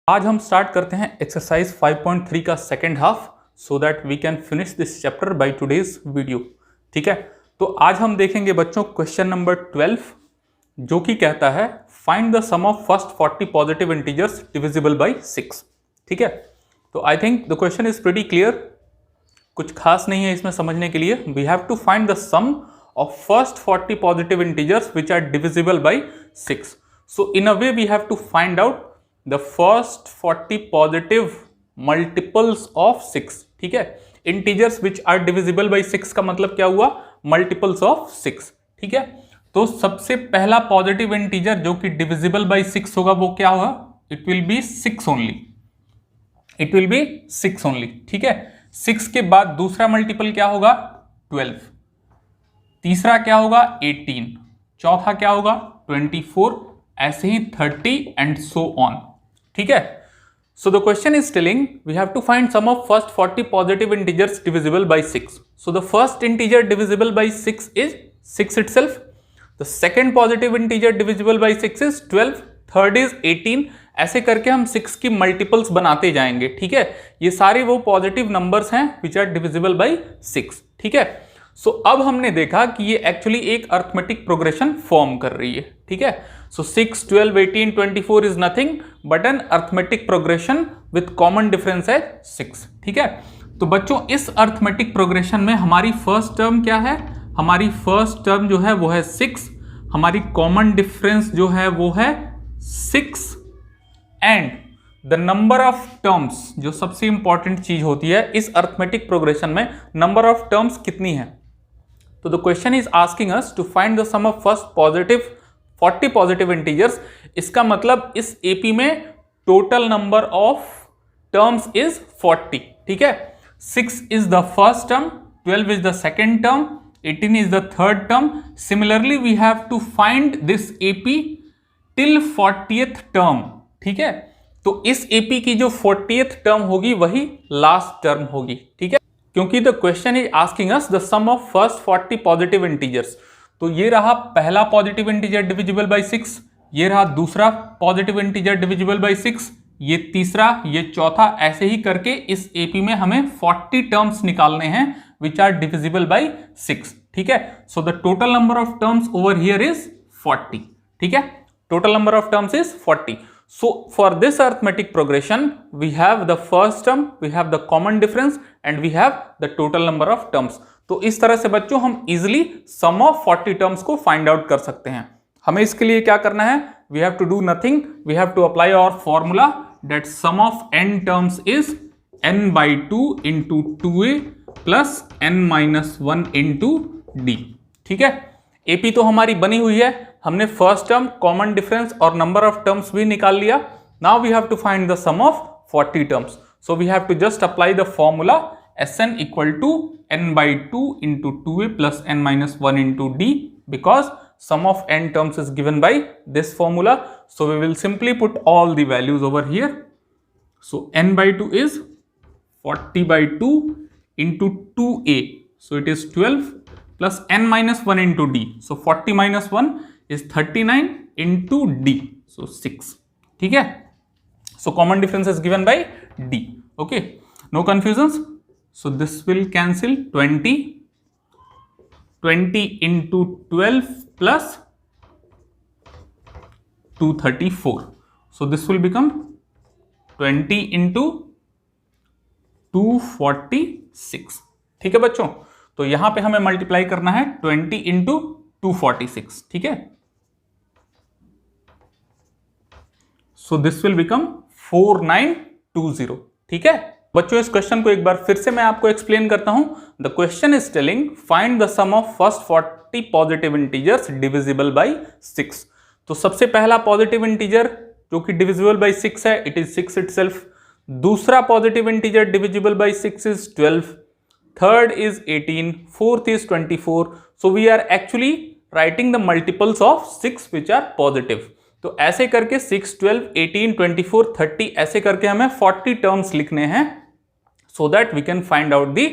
आज हम स्टार्ट करते हैं एक्सरसाइज 5.3 का second half so that we can finish this chapter by today's video. ठीक है, तो आज हम देखेंगे बच्चों क्वेश्चन नंबर 12 जो कि कहता है find the sum of first 40 positive integers divisible by 6। ठीक है, तो I think the question is pretty clear, कुछ खास नहीं है इसमें समझने के लिए। We have to find the sum of first 40 positive integers which are divisible by 6. So in a way we have to find out the first 40 positive multiples of 6. ठीक है, integers which are divisible by 6 का मतलब क्या हुआ, multiples of 6। ठीक है, तो सबसे पहला पॉजिटिव इंटीजर जो कि डिविजिबल बाई 6 होगा वो क्या होगा, it will be 6 only, it will be 6 only. ठीक है, 6 के बाद दूसरा मल्टीपल क्या होगा 12, तीसरा क्या होगा 18, चौथा क्या होगा 24, ऐसे ही 30 एंड सो ऑन। ठीक है, so the question is telling we have to find sum of first 40 positive integers divisible by 6। So the first integer divisible by 6 is 6 itself, the second positive integer divisible by 6 is 12, third is 18, ऐसे करके हम 6 की multiples बनाते जाएंगे। ठीक है, ये सारे वो पॉजिटिव नंबर्स हैं विच आर डिविजिबल बाय 6। ठीक है, सो अब हमने देखा कि ये एक्चुअली एक अर्थमेटिक प्रोग्रेशन फॉर्म कर रही है। ठीक है, so 6, 12, 18, 24 is nothing but an arithmetic progression with common difference है 6। ठीक है, तो बच्चों इस अर्थमेटिक प्रोग्रेशन में हमारी फर्स्ट टर्म क्या है, हमारी फर्स्ट टर्म जो है वो है 6, हमारी कॉमन डिफरेंस जो है वो है 6 and the number of terms, जो सबसे इंपॉर्टेंट चीज होती है इस अर्थमेटिक प्रोग्रेशन में, नंबर ऑफ टर्म्स कितनी है। तो the question is asking us to find the sum of first positive 40 positive integers. इसका मतलब इस एपी में total number of terms is 40। ठीक है, 6 is the first term, 12 is the second term, 18 is the third term. Similarly we have to find this AP till 40th term. ठीक है, तो इस एपी की जो 40th टर्म होगी वही लास्ट टर्म होगी। ठीक है, क्योंकि the question is asking us the sum of first 40 positive integers. तो ये रहा पहला पॉजिटिव इंटीजर डिविजिबल बाय 6, ये रहा दूसरा पॉजिटिव इंटीजर डिविजिबल बाय 6, ये तीसरा, ये चौथा, ऐसे ही करके इस एपी में हमें 40 टर्म्स निकालने हैं विच आर डिविजिबल बाय 6। ठीक है, so the total number of terms over here is 40। ठीक है, total number of terms is 40। So for this arithmetic progression, we have the first term, we have the common difference and we have the total number of terms. तो इस तरह से बच्चों हम easily sum of 40 terms को find out कर सकते हैं। हमें इसके लिए क्या करना है, we have to do nothing, we have to apply our formula that sum of n terms is n by 2 into 2a plus n minus 1 into d। ठीक है, AP तो हमारी बनी हुई है, हमने फर्स्ट टर्म, कॉमन डिफरेंस और number of terms भी निकाल लिया। Now we have to find the sum of 40 terms, so we have to just apply the formula Sn equal to n by 2 into 2a plus n minus 1 into d because sum of n terms is given by this formula. So we will simply put all the values over here. So n by 2 is 40 by 2 into 2a, so it is 12 plus n minus 1 into d, so 40 minus 1 is 39 into d, so 6. ठीक है, so common difference is given by d. Okay, no confusions. So this will cancel 20 into 12 plus 234, so this will become 20 into 246. ठीक है बच्चों, तो यहां पे हमें multiply करना है 20 into 246। ठीक है, सो दिस विल बिकम 4920। ठीक है बच्चों, इस क्वेश्चन को एक बार फिर से मैं आपको एक्सप्लेन करता हूं। The question is telling find the sum of first 40 positive integers divisible by 6। तो सबसे पहला पॉजिटिव इंटीजर जो कि डिविजिबल बाय 6 है, इट इज 6 इटसेल्फ। दूसरा positive integer divisible by 6 is 12, third is 18, fourth is 24. So we are actually writing the multiples of 6 which are positive. तो ऐसे करके 6, 12, 18, 24, 30 ऐसे करके हमें 40 टर्म्स लिखने हैं so that we can find out the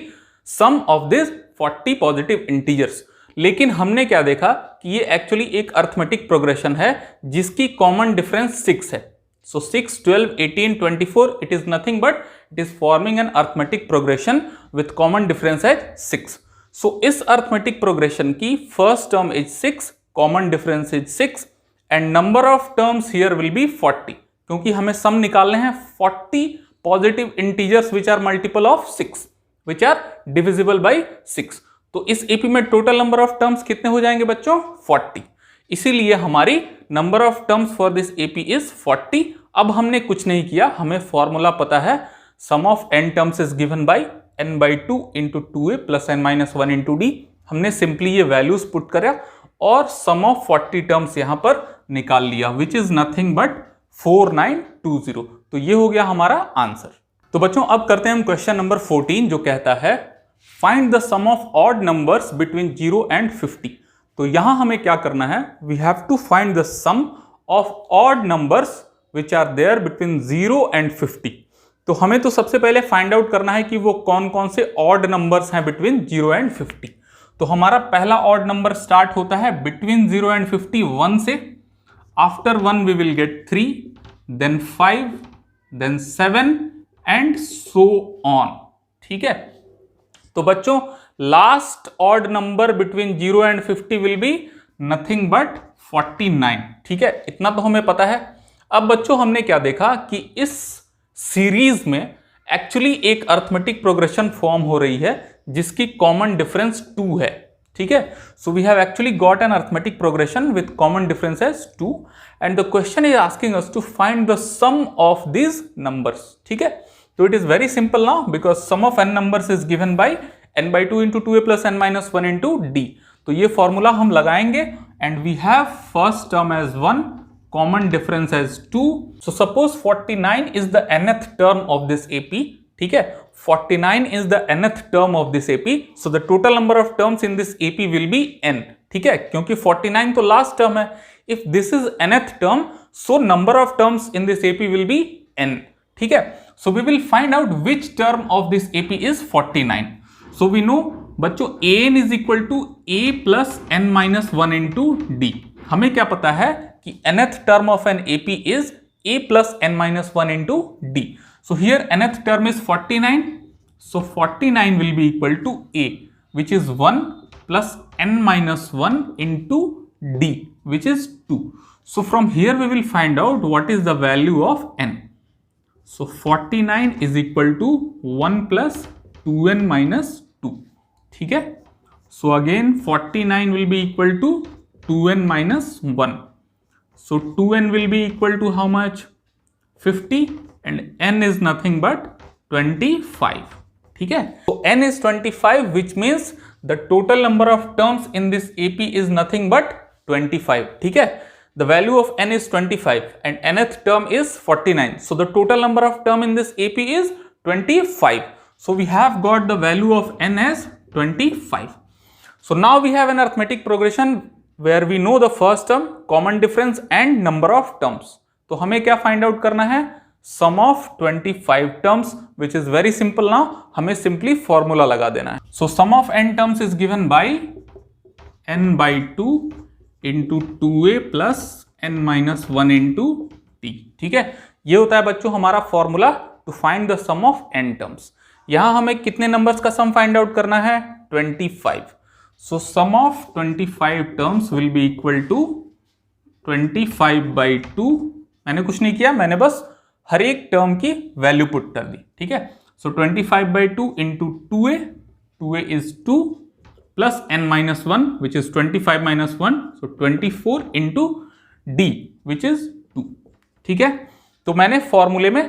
sum of these 40 positive integers. लेकिन हमने क्या देखा कि ये एक्चुअली एक अर्थमेटिक प्रोग्रेशन है जिसकी कॉमन डिफरेंस 6 है। So 6, 12, 18, 24, it is nothing but it is forming an arithmetic progression with common difference as 6. So इस arithmetic progression की first term is 6, common difference is 6 and number of terms here will be 40. क्योंकि हमें sum निकालने हैं 40 positive integers which are multiple of 6, which are divisible by 6. तो इस AP में total number of terms कितने हो जाएंगे बच्चों? 40. इसीलिए हमारी number of terms for this AP is 40. अब हमने कुछ नहीं किया, हमें फॉर्मूला पता है. Sum of n terms is given by n by 2 into 2a plus n minus 1 into d. हमने सिंपली ये वैल्यूज पुट करा और सम ऑफ 40 टर्म्स यहां पर निकाल लिया, विच इज नथिंग बट 4920. तो ये हो गया हमारा आंसर. तो बच्चों अब करते हैं हम क्वेश्चन नंबर 14 जो कहता है find the sum of odd numbers between 0 and 50. तो यहां हमें क्या करना है, we have to find the sum of odd numbers which are there between 0 and 50. तो हमें तो सबसे पहले फाइंड आउट करना है कि वो कौन कौन से ऑड नंबर्स हैं बिटवीन 0 and 50. तो हमारा पहला ऑड नंबर स्टार्ट होता है बिटवीन 0 and 50 1 से. After 1 we will get 3, then 5, then 7 and so on. ठीक है. तो बच्चों last odd number between 0 and 50 will be nothing but 49. ठीक है, इतना तो हमें पता है. अब बच्चों हमने क्या देखा कि इस सीरीज में एक्चुअली एक अरिथमेटिक प्रोग्रेशन फॉर्म हो रही है जिसकी कॉमन डिफरेंस 2 है. ठीक है. So we have actually got an arithmetic progression with common difference as 2 and the question is asking us to find the sum of these numbers. ठीक है. तो it is very simple now because sum of n numbers is given by n by 2 into 2a plus n minus 1 into d. तो ये formula हम लगाएंगे and we have first term as 1, common difference as 2. So suppose 49 is the nth term of this AP. ठीक है, 49 is the nth term of this AP. So the total number of terms in this AP will be n. ठीक है, क्योंकि 49 तो last term है. If this is nth term so number of terms in this AP will be n. ठीक है. So we will find out which term of this AP is 49. So we know बच्चों an is equal to a plus n minus 1 into d. हमें क्या पता है कि nth term of an AP is a plus n minus 1 into d. So here nth term is 49. So 49 will be equal to a, which is 1 plus n minus 1 into d, which is 2. So from here we will find out what is the value of n. So 49 is equal to 1 plus 2n minus 2. ठीक है. So again 49 will be equal to 2n minus 1. So 2n will be equal to how much? 50 and n is nothing but 25. ठीक है. So n is 25 which means the total number of terms in this AP is nothing but 25. ठीक है. The value of n is 25 and nth term is 49. So the total number of term in this AP is 25. So we have got the value of n as 25. So now we have an arithmetic progression where we know the first term, common difference and number of terms. तो हमें क्या find out करना है? Sum of 25 terms, which is very simple now. हमें simply formula लगा देना है. So sum of n terms is given by n by 2 into 2a plus n minus 1 into t. ठीक है. ये होता है बच्चों हमारा formula to find the sum of n terms. यहां हमें कितने नंबर्स का सम फाइंड आउट करना है? 25. So sum of 25 terms will be equal to 25 by 2. मैंने कुछ नहीं किया, मैंने बस हर एक टर्म की वैल्यू पुट कर दी. ठीक है. सो 25 by 2 into 2a. 2a is 2 plus n minus 1 which is 25 minus 1. So 24 into d which is 2. ठीक है. तो मैंने फॉर्मूले में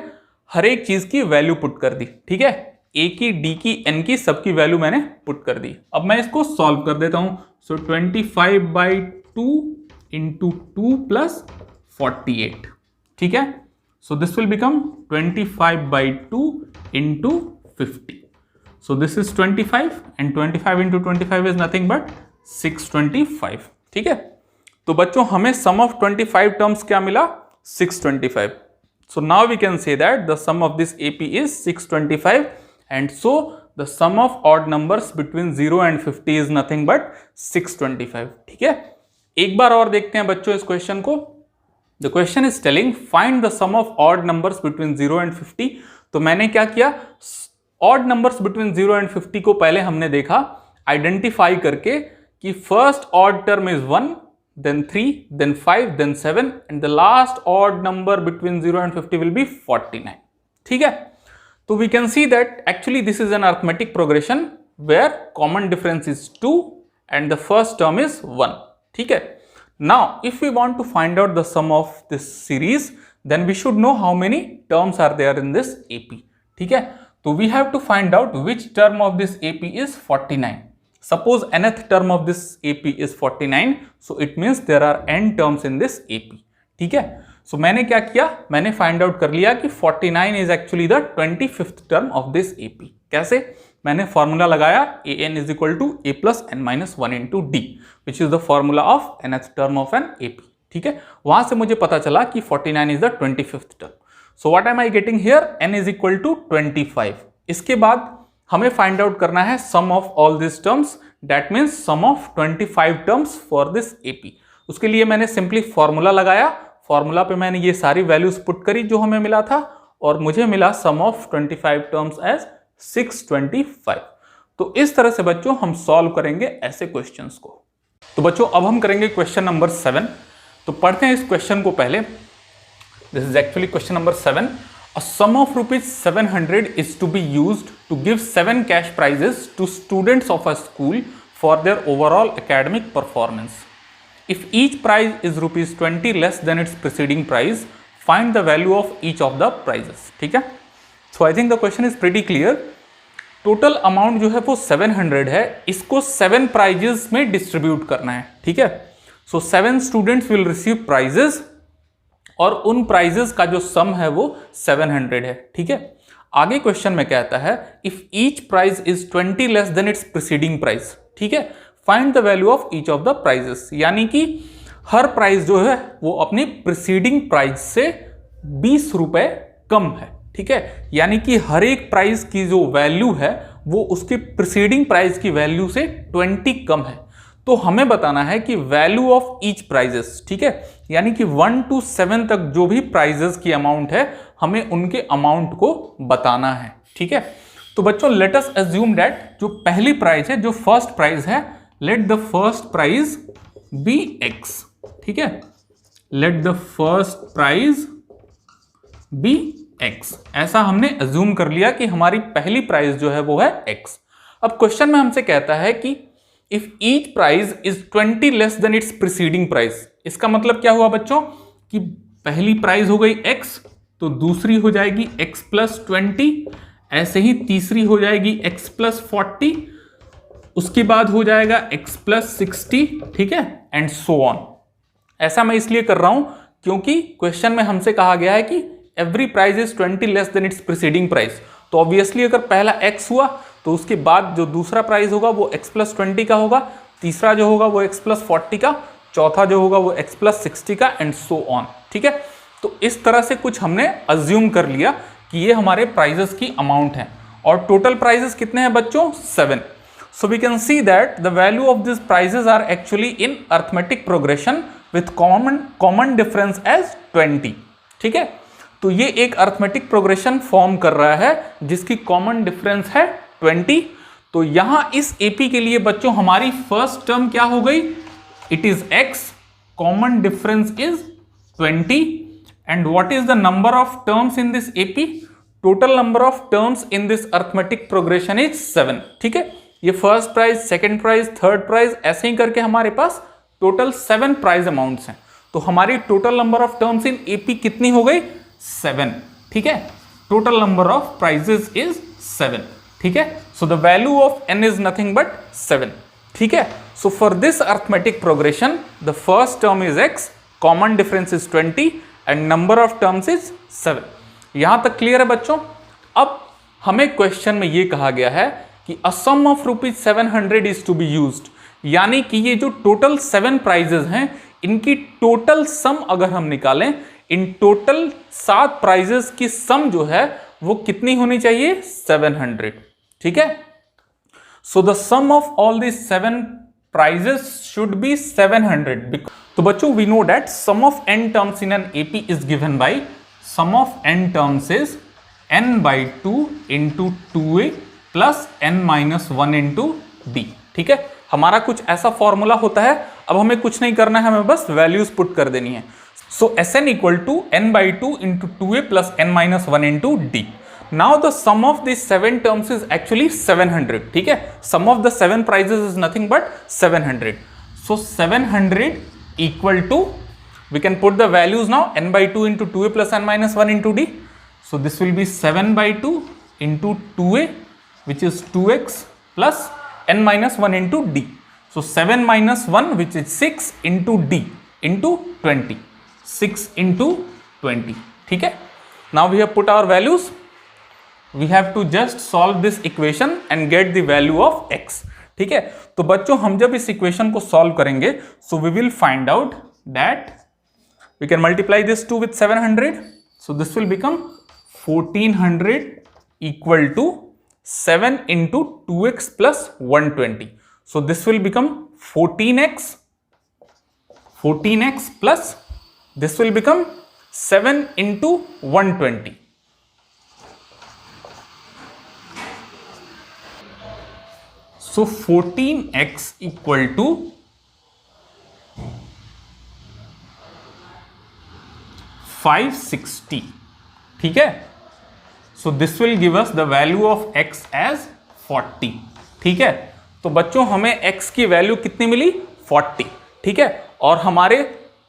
हर एक चीज की वैल्यू पुट कर दी. ठीक है. a की, d की, n की, सबकी वैल्यू मैंने पुट कर दी. अब मैं इसको सॉल्व कर देता हूं. सो 25 by 2 into 2 plus 48. ठीक है. सो this will become 25 by 2 into 50. So this is 25 and 25 into 25 is nothing but 625. ठीक है. तो बच्चों हमें सम ऑफ 25 टर्म्स क्या मिला? 625. So now we can say that the sum of this AP is 625 and so the sum of odd numbers between 0 and 50 is nothing but 625. ठीक है. एक बार और देखते हैं बच्चों इस क्वेश्चन को. The question is telling find the sum of odd numbers between 0 and 50। तो मैंने क्या किया, ऑड नंबर्स बिटवीन 0 एंड 50 को पहले हमने देखा आइडेंटिफाई करके कि first odd term is 1, then 3, then 5, then 7, and the last odd number between 0 and 50 will be 49. ठीक है, तो we can see that actually this is an arithmetic progression where common difference is 2 and the first term is 1. ठीक है, now if we want to find out the sum of this series, then we should know how many terms are there in this AP. ठीक है, तो we have to find out which term of this AP is 49. Suppose nth term of this AP is 49, so it means there are n terms in this AP. ठीक है, so मैंने क्या किया, मैंने find out कर लिया कि 49 is actually the 25th term of this AP. कैसे, मैंने फॉर्मूला लगाया an is equal to a plus n minus 1 into d, which is the formula of nth term of an AP. ठीक है, वहां से मुझे पता चला कि 49 is the 25th term. So what am I getting here? n is equal to 25. इसके बाद हमें फाइंड आउट करना है sum of all this terms, that means sum of 25 terms for this AP. उसके लिए मैंने सिंपली फॉर्मूला लगाया, formula पे मैंने ये सारी वैल्यूज पुट करी जो हमें मिला था और मुझे मिला सम ऑफ 25 टर्म्स एज 625। तो इस तरह से बच्चों हम सॉल्व करेंगे ऐसे क्वेश्चंस को। तो बच्चों अब हम करेंगे क्वेश्चन नंबर 7। तो पढ़ते हैं इस क्वेश्चन को पहले। This is actually question number 7। A sum of rupees 700 is to be used to give 7 cash prizes to students of a school for their overall academic performance. If each prize is rupees 20 less than its preceding prize, find the value of each of the prizes. ठीक है? So I think the question is pretty clear. Total amount जो है वो 700 है, इसको 7 prizes में distribute करना है। ठीक है? So 7 students will receive prizes और उन प्राइजेस का जो सम है वो 700 है। ठीक है, आगे क्वेश्चन में कहता है if each prize is 20 less than its preceding price. ठीक है, find the value of each of the prizes, यानी कि हर प्राइस जो है वो अपनी प्रीसीडिंग प्राइस से 20 रुपए कम है। ठीक है, यानी कि हर एक प्राइस की जो वैल्यू है वो उसकी प्रीसीडिंग प्राइस की वैल्यू से 20 कम है। तो हमें बताना है कि वैल्यू ऑफ ईच प्राइजेस। ठीक है, यानी कि 1 to 7 तक जो भी प्राइजेस की अमाउंट है हमें उनके अमाउंट को बताना है। ठीक है, तो बच्चों लेट अस अज्यूम दैट जो पहली प्राइज है, जो फर्स्ट प्राइज है, let the first prize be x। ठीक है, let the first prize be x, ऐसा हमने अज्यूम कर लिया कि हमारी पहली प्राइज जो है वो है x। अब क्वेश्चन में हमसे कहता है कि if each prize is 20 less than its preceding price. इसका मतलब क्या हुआ बच्चों कि पहली प्राइज हो गई x, तो दूसरी हो जाएगी x प्लस 20, ऐसे ही तीसरी हो जाएगी x प्लस 40, उसके बाद हो जाएगा x प्लस 60। ठीक है, एंड सो ऑन। ऐसा मैं इसलिए कर रहा हूं क्योंकि क्वेश्चन में हमसे कहा गया है कि every prize is 20 less than its preceding price. तो ऑब्वियसली अगर पहला x हुआ तो उसके बाद जो दूसरा प्राइस होगा वो x प्लस 20 का होगा, तीसरा जो होगा वो x प्लस 40 का, चौथा जो होगा वो x प्लस 60 का, एंड सो ऑन। ठीक है, तो इस तरह से कुछ हमने अज्यूम कर लिया कि ये हमारे प्राइजेस की अमाउंट है और टोटल प्राइजेस कितने हैं बच्चों? 7। So we can see that the value of this prizes are actually in arithmetic progression with common difference as 20। ठीक है, तो ये एक अर्थमेटिक प्रोग्रेशन फॉर्म कर रहा है जिसकी कॉमन डिफरेंस है 20। तो यहां इस एपी के लिए बच्चों हमारी फर्स्ट टर्म क्या हो गई? It is x, common difference is 20, and what is the number of terms in this AP? Total number of terms in this arithmetic progression is 7। ठीक है, ये first prize, second prize, third prize, ऐसे ही करके हमारे पास total 7 prize amounts हैं। तो हमारी total number of terms in AP कितनी हो गई? 7। ठीक है, total number of prizes is 7। ठीक है, so the value of n is nothing but 7। ठीक है, so for this arithmetic progression the first term is x, common difference is 20 and number of terms is 7। यहां तक clear है बच्चों? अब हमें क्वेश्चन में ये कहा गया है कि a sum of rupees 700 is to be used, यानी कि ये जो टोटल 7 प्राइजेस हैं इनकी टोटल सम अगर हम निकालें, इन टोटल 7 प्राइजेस की सम जो है वो कितनी होनी चाहिए? 700। ठीक है, so the sum of all this 7 prizes should be 700। तो बच्चों we know that sum of n terms in an AP is given by sum of n terms is n/2 into 2a plus n-1 into d। ठीक है, हमारा कुछ ऐसा formula होता है। अब हमें कुछ नहीं करना है, हमें बस वैल्यूज पुट कर देनी है। So Sn equal to n/2 into 2a plus n-1 into d। Now the sum of this 7 terms is actually 700। ठीक है, sum of the 7 prizes is nothing but 700। So 700 equal to, we can put the values now, n/2 into 2a plus n-1 into d. So this will be 7/2 into 2a, which is 2x plus n-1 into d. So 7 minus 1, which is 6 into d into 20. 6 into 20. ठीक है, now we have put our values. We have to just solve this equation and get the value of x. ठीक है, तो बच्चों हम जब इस equation को सॉल्व करेंगे, so we will find out that we can multiply this 2 with 700, so this will become 1400 equal to 7 into 2x plus 120। So this will become 14x plus this will become 7 into 120। So 14x equal to 560। ठीक है, so this will give us the value of x as 40। ठीक है, तो बच्चों हमें x की value कितनी मिली? 40। ठीक है, और हमारे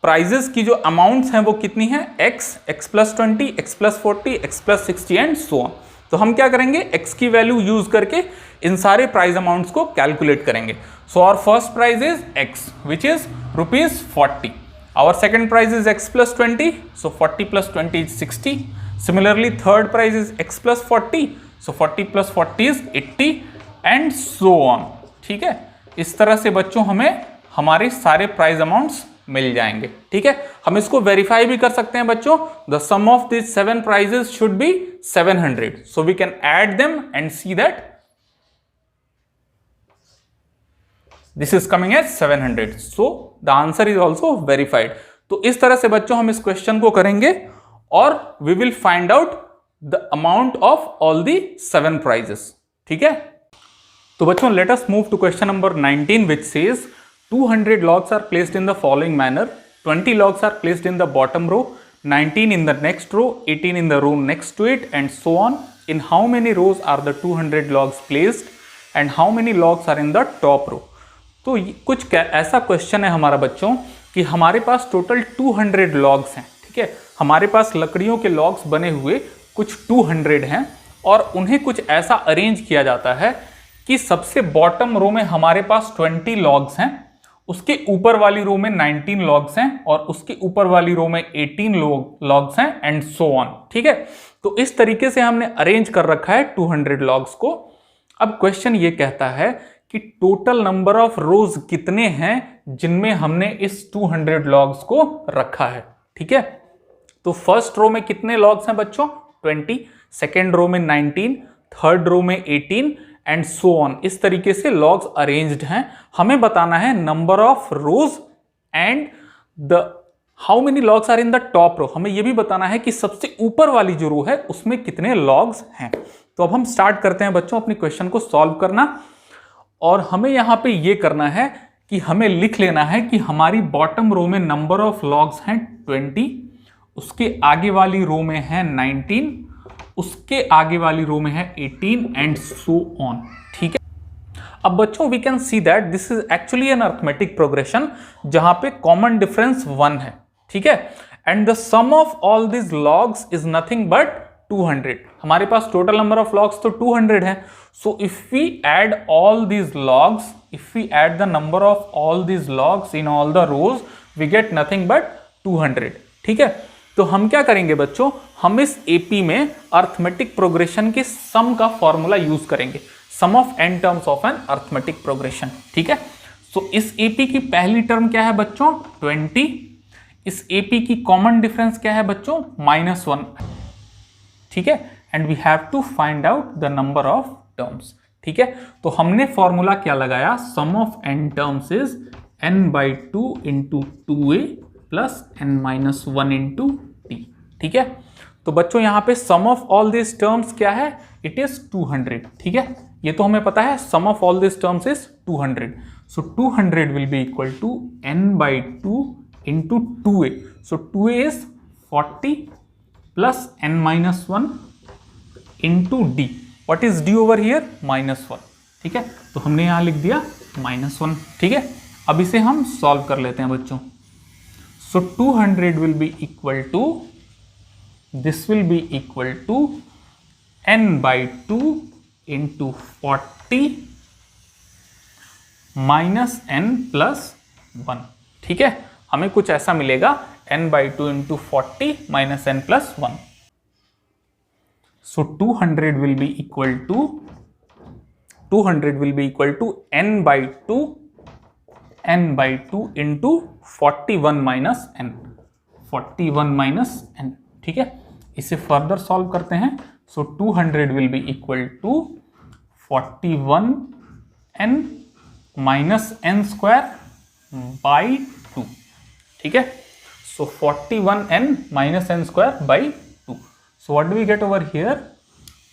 प्राइजेस की जो अमाउंट्स हैं वो कितनी है? x, x plus 20, x plus 40, x plus 60 and so on. तो हम क्या करेंगे? x की वैल्यू यूज करके इन सारे प्राइस अमाउंट्स को कैलकुलेट करेंगे। So our first price is x which is ₹40। Our second price is x plus 20, so 40 plus 20 is 60। Similarly third price is x plus 40, so 40 plus 40 is 80 and so on. ठीक है, इस तरह से बच्चों हमें हमारे सारे प्राइस अमाउंट्स मिल जाएंगे। ठीक है, हम इसको वेरीफाई भी कर सकते हैं बच्चों। The sum of this 7 prizes should be 700, so we can add them and see that this is coming as 700, so the answer is also verified. तो इस तरह से बच्चों हम इस क्वेश्चन को करेंगे और we will find out the amount of all the 7 prizes. ठीक है, तो बच्चों let us move to question number 19 which says 200 logs are placed in the following manner. 20 logs are placed in the bottom row, 19 in the next row, 18 in the row next to it and so on. In how many rows are the 200 logs placed and how many logs are in the top row? तो कुछ ऐसा question है हमारा बच्चों कि हमारे पास total 200 logs हैं। ठीक है, हमारे पास लकड़ियों के लॉग्स बने हुए कुछ 200 हैं और उन्हें कुछ ऐसा अरेंज किया जाता है कि सबसे बॉटम रो में हमारे पास 20 लॉग्स हैं, उसके ऊपर वाली रो में 19 लॉग्स हैं और उसके ऊपर वाली रो में 18 लॉग्स हैं एंड सो ऑन। ठीक है, तो इस तरीके से हमने अरेंज कर रखा है 200 लॉग्स को। अब क्वेश्चन ये कहता है कि टोटल नंबर ऑफ रोज कितने हैं जिनमें हमने इस 200 लॉग्स को रखा है। ठीक है, तो फर्स्ट रो में कितने लॉग्स हैं बच्चों? 20, सेकेंड रो में 19, थर्ड रो में 18 एंड सो ऑन। इस तरीके से लॉग्स अरेंज्ड हैं। हमें बताना है number of rows and the how many logs are in the top row. हमें यह भी बताना है कि सबसे ऊपर वाली जो रो है उसमें कितने लॉग्स हैं। तो अब हम स्टार्ट करते हैं बच्चों अपनी क्वेश्चन को सॉल्व करना, और हमें यहां पे ये करना है कि हमें लिख लेना है कि हमारी बॉटम रो में नंबर ऑफ लॉग्स हैं 20, उसके आगे वाली रो में है 19, उसके आगे वाली रो में है 18 एंड सो ऑन। ठीक है, अब बच्चों we can see that this is actually an arithmetic progression जहां पे कॉमन डिफरेंस 1 है। ठीक है, and the sum of all this logs is nothing but 200। हमारे पास टोटल नंबर ऑफ लॉग्स तो 200 है। So if we add all these logs, if we add the number of all these logs in all the rows, we get nothing but 200। ठीक है, तो हम क्या करेंगे बच्चों, हम इस एपी में अरिथमेटिक प्रोग्रेशन के सम का फॉर्मूला यूज करेंगे, sum of n terms of an arithmetic progression. ठीक है, सो इस एपी की पहली टर्म क्या है बच्चों? 20। इस एपी की कॉमन डिफरेंस क्या है बच्चों? -1। ठीक है, and we have to find out the number of terms. ठीक है, तो हमने फॉर्मूला क्या लगाया? Sum of n terms is n/2 into 2a plus n-1 into t। ठीक है, तो बच्चों यहाँ पे sum of all this terms क्या है, इट इज 200। ठीक है, ये तो हमें पता है, sum of all this terms is 200। So 200 will be equal to n/2 into 2a। So 2a is 40 plus n-1 into d। What is d over here, -1। ठीक है, तो हमने यहां लिख दिया -1। ठीक है, अब इसे हम सॉल्व कर लेते हैं बच्चों। So 200 will be equal to, this will be equal to n/2 into 40 minus n plus 1। ठीक है, हमें कुछ ऐसा मिलेगा, n/2 into 40 minus n plus 1। So 200 will be equal to n/2 into 41 minus n। ठीक है, इसे फर्दर सॉल्व करते हैं। So 200 will be equal to 41n minus n square by 2। ठीक है, so 41n minus n square by 2। So what do we get over here,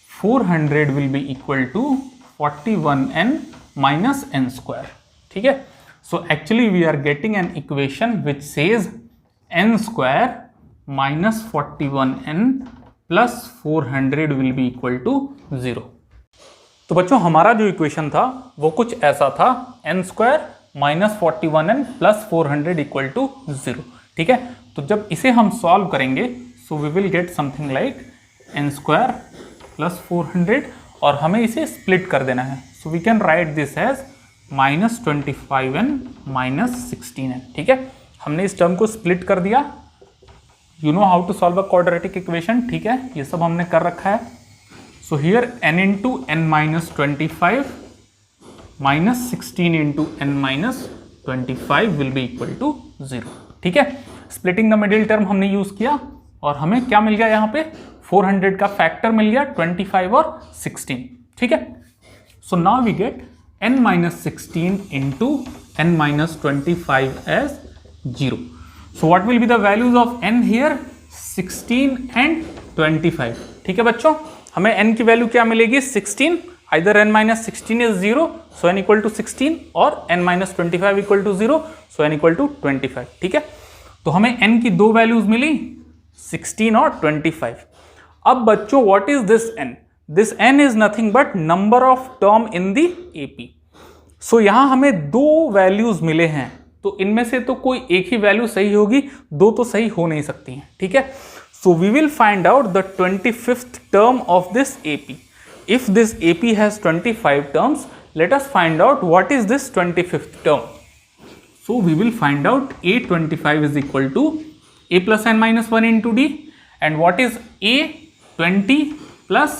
400 will be equal to 41n minus n square. ठीक है, so actually we are getting an equation which says n square minus 41n plus 400 will be equal to 0। तो बच्चों हमारा जो equation था वो कुछ ऐसा था, n square minus 41n plus 400 equal to 0। ठीक है, तो जब इसे हम सॉल्व करेंगे so we will get something like n square plus 400, और हमें इसे स्प्लिट कर देना है। So we can write this as -25n minus 16n। ठीक है, हमने इस टर्म को स्प्लिट कर दिया। You know how to solve a quadratic equation. ठीक है, ये सब हमने कर रखा है। So here n into n minus 25 minus 16 into n minus 25 will be equal to 0। ठीक है, स्प्लिटिंग द मिडिल टर्म हमने यूज किया और हमें क्या मिल गया, यहाँ पे 400 का फैक्टर मिल गया, 25 और 16। ठीक है, so now we get n minus 16 into n minus 25 as 0. So what will be the values of n here? 16 and 25. ठीक है बच्चों, हमें n की वैल्यू क्या मिलेगी, 16। either n minus 16 is 0, so n equal to 16, और n minus 25 equal to 0, so n equal to 25। ठीक है, तो हमें n की दो वैल्यूज मिली, 16 और 25। अब बच्चों what is this n? This n is nothing but number of term in the AP. So यहाँ हमें दो वैल्यूज मिले हैं, तो इनमें से तो कोई एक ही वैल्यू सही होगी, दो तो सही हो नहीं सकती हैं। ठीक है, so we will find out the 25th term of this AP. If this AP has 25 terms, let us find out what is this 25th term. So we will find out A25 is equal to A plus n minus 1 into D, and what is A20 plus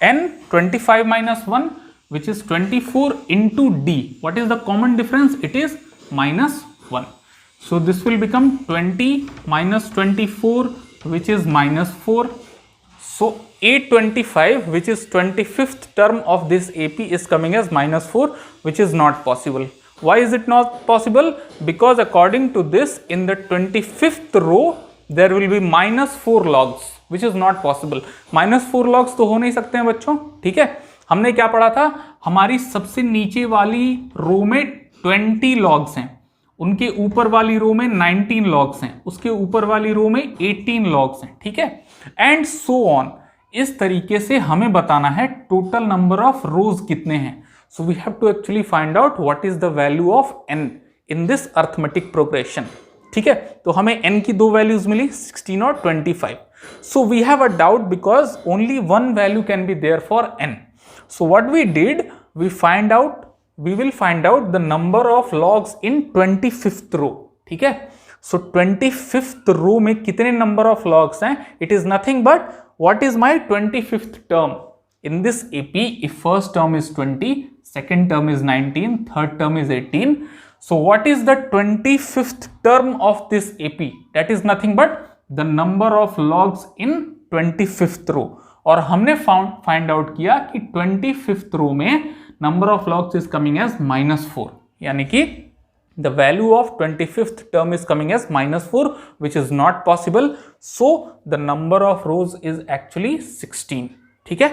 n 25 minus 1, which is 24 into D. What is the common difference? It is minus 1. So this will become 20 minus 24, which is minus 4. So A25, which is 25th term of this AP, is coming as minus 4, which is not possible. Why is it not possible? Because according to this, in the 25th row, there will be minus 4 logs, which is not possible. minus 4 logs तो हो नहीं सकते हैं बच्चों। ठीक है, हमने क्या पढ़ा था, हमारी सबसे नीचे वाली रो में 20 लॉग्स हैं, उनके ऊपर वाली रो में 19 लॉग्स हैं, उसके ऊपर वाली रो में 18 लॉग्स हैं। ठीक है, एंड सो ऑन। इस तरीके से हमें बताना है टोटल नंबर ऑफ रोज कितने हैं। So we have to actually find out what is the value of n in this arithmetic progression. ठीक है, तो हमें n की दो वैल्यूज मिली, 16 और 25। So we have a doubt because only one value can be there for n. So what we did, we will find out the number of logs in 25th row. ठीक है, so 25th row में कितने number of logs हैं? It is nothing but what is my 25th term in this AP? If first term is 20, second term is 19, third term is 18. So what is the 25th term of this AP? That is nothing but the number of logs in 25th row. और हमने find out किया कि 25th row में number of logs is coming as -4, यानी कि the value of 25th term is coming as -4, which is not possible. So the number of rows is actually 16. ठीक है.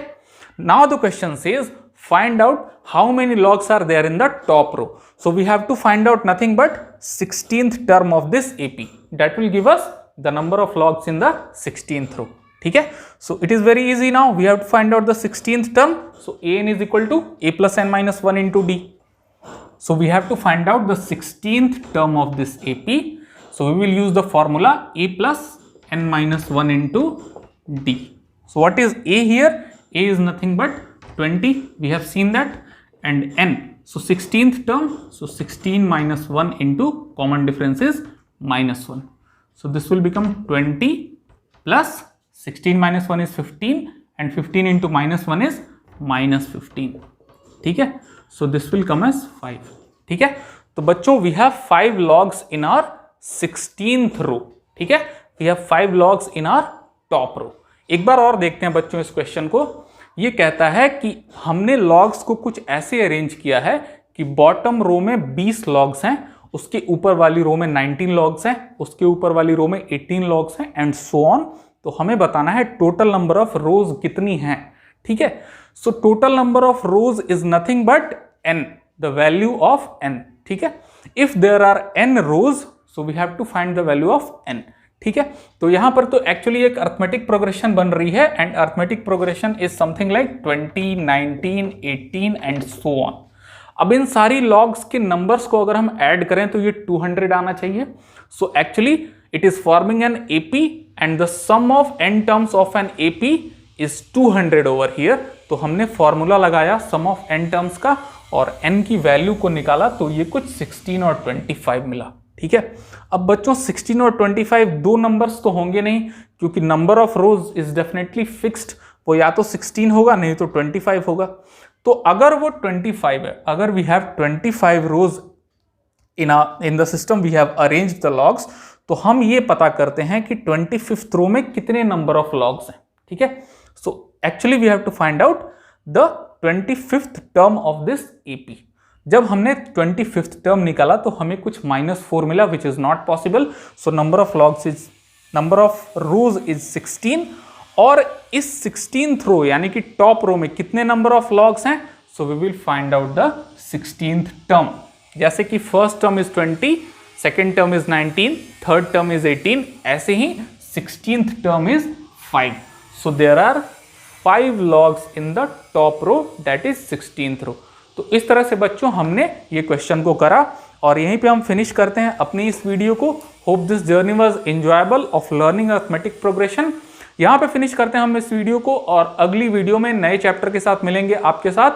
Now the question says find out how many logs are there in the top row. So we have to find out nothing but 16th term of this AP. That will give us the number of logs in the 16th row. ठीक है. So it is very easy now. We have to find out the 16th term. So an is equal to a plus n minus 1 into d. So we have to find out the 16th term of this AP. So we will use the formula a plus n minus 1 into d. So what is a here? A is nothing but 20. We have seen that. And n. So 16th term. So 16 minus 1 into common difference is minus 1. So this will become 20 plus 16 minus 1 is 15 and 15 into minus 1 is minus 15. ठीक है. So this will come as 5. ठीक है. तो बच्चों we have 5 logs in our 16th row. ठीक है. We have 5 logs in our top row. एक बार और देखते हैं बच्चों इस क्वेश्चन को. ये कहता है कि हमने logs को कुछ ऐसे अरेंज किया है कि बॉटम रो में 20 logs हैं, उसके ऊपर वाली रो में 19 logs हैं, उसके ऊपर वाली रो में 18 logs हैं एंड सो ऑन. तो हमें बताना है टोटल नंबर ऑफ रोज कितनी हैं. ठीक है. So total number of rows is nothing but n, the value of n. ठीक है. If there are n rows so we have to find the value of n. ठीक है. तो यहां पर तो एक्चुअली एक अर्थमेटिक प्रोग्रेशन बन रही है and arithmetic progression is something like 20, 19, 18 and so on. अब इन सारी लॉग्स के नंबर्स को अगर हम ऐड करें तो ये 200 आना चाहिए. So actually it is forming an AP and the sum of n terms of an AP is 200 over here. तो हमने फॉर्मूला लगाया sum of n terms का और n की वैल्यू को निकाला तो ये कुछ 16 और 25 मिला. ठीक है. अब बच्चों 16 और 25 दो नंबर्स तो होंगे नहीं क्योंकि number of rows is definitely fixed. वो या तो 16 होगा नहीं तो 25 होगा. तो अगर वो 25 है, अगर we have 25 rows in the system we have arranged the logs, तो हम ये पता करते हैं कि 25th रो में कितने नंबर ऑफ लॉग्स हैं. ठीक है. So actually we have to find out the 25th term of this AP. जब हमने 25th टर्म निकाला तो हमें कुछ -4 मिला which is not possible. So number of rows is 16 और इस 16th रो यानी कि टॉप रो में कितने नंबर ऑफ लॉग्स हैं. So we will find out the 16th term. जैसे कि first term is 20, second term is 19, third term is 18, ऐसे ही 16th term is 5. So there are 5 logs in the top row that is 16th row. तो इस तरह से बच्चों हमने ये क्वेश्चन को करा और यहीं पे हम फिनिश करते हैं अपनी इस वीडियो को. Hope this journey was enjoyable of learning arithmetic progression. यहाँ पे फिनिश करते हैं हम इस वीडियो को और अगली वीडियो में नए चैप्टर के साथ मिलेंगे आपके साथ.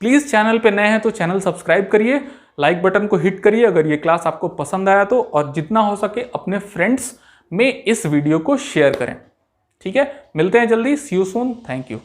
प्लीज चैनल पे नए हैं तो चैनल सब्सक्राइब करिए, लाइक बटन को हिट करिए अगर ये क्लास आपको पसंद आया तो, और जितना हो सके अपने फ्रेंड्स में इस वीडियो को शेयर करें. ठीक है. मिलते हैं जल्दी. सी यू सून. Thank you.